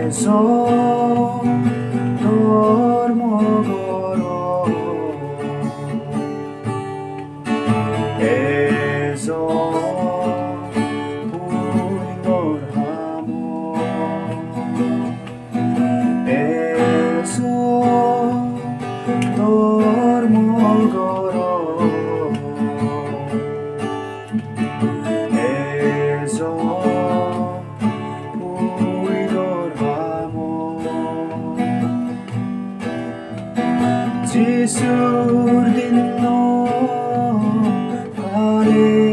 eso dormo eso 부인돌하모 eso dormo eso Cisurdinno paredibo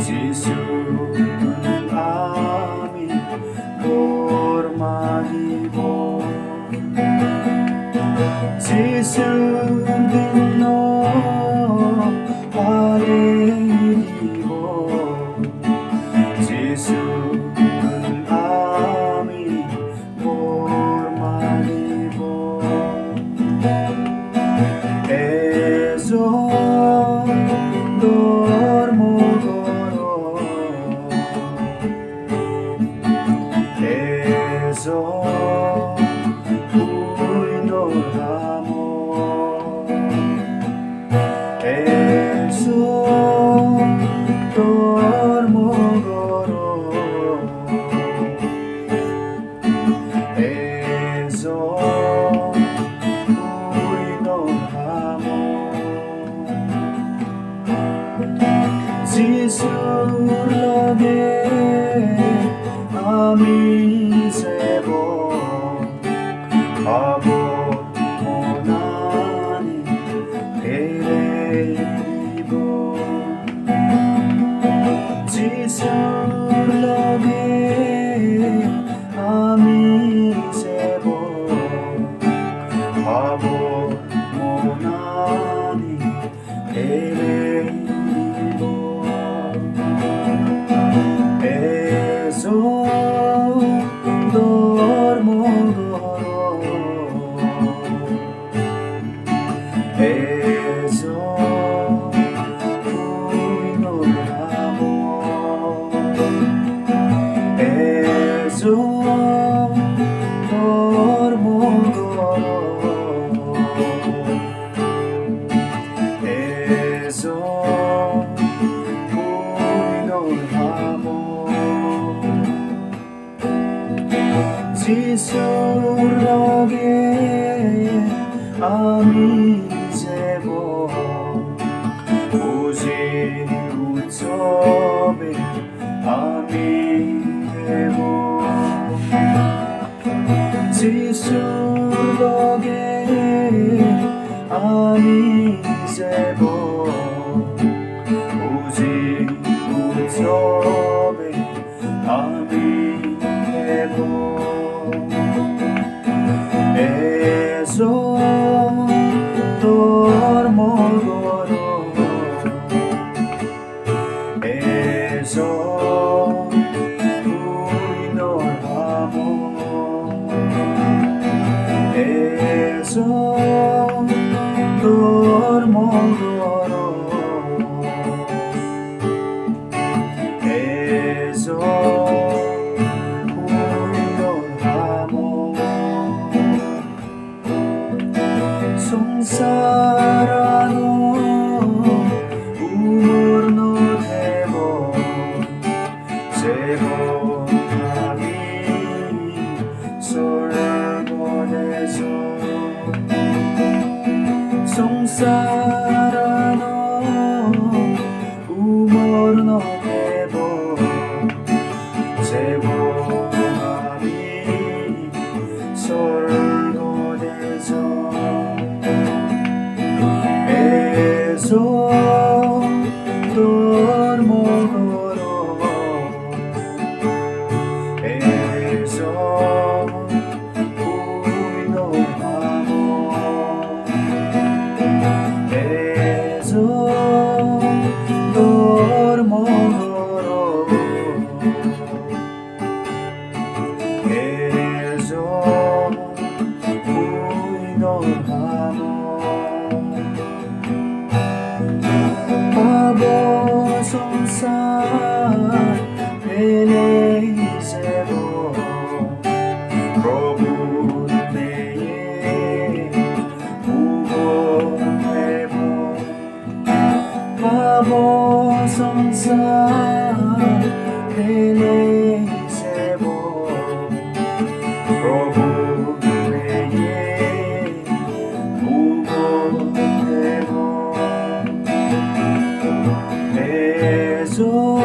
Cisudun ami dormadibo Cisurdinno paredibo Cisudun ami eso dormo eso 부인돌하모 eso dormo eso 지술러게 아미세보 바보 모나니 베레이보 지술러게 아미세보 바보 모나니 베레이보 eso dormo eso 부인돌하모 eso dormo eso 지술러게 아미제보 우지 우점에 아미제보 지술러게 아미제보 우지 우점에 아미제보 eso dormo eso 부인돌하모 eso dormo eso Sarano umurno debo sebo kami sorgoneso Sarano umurno debo sebo kami sorgoneso eso dormo eso 부인돌하모 pertenecemos, como reyes, Jesús,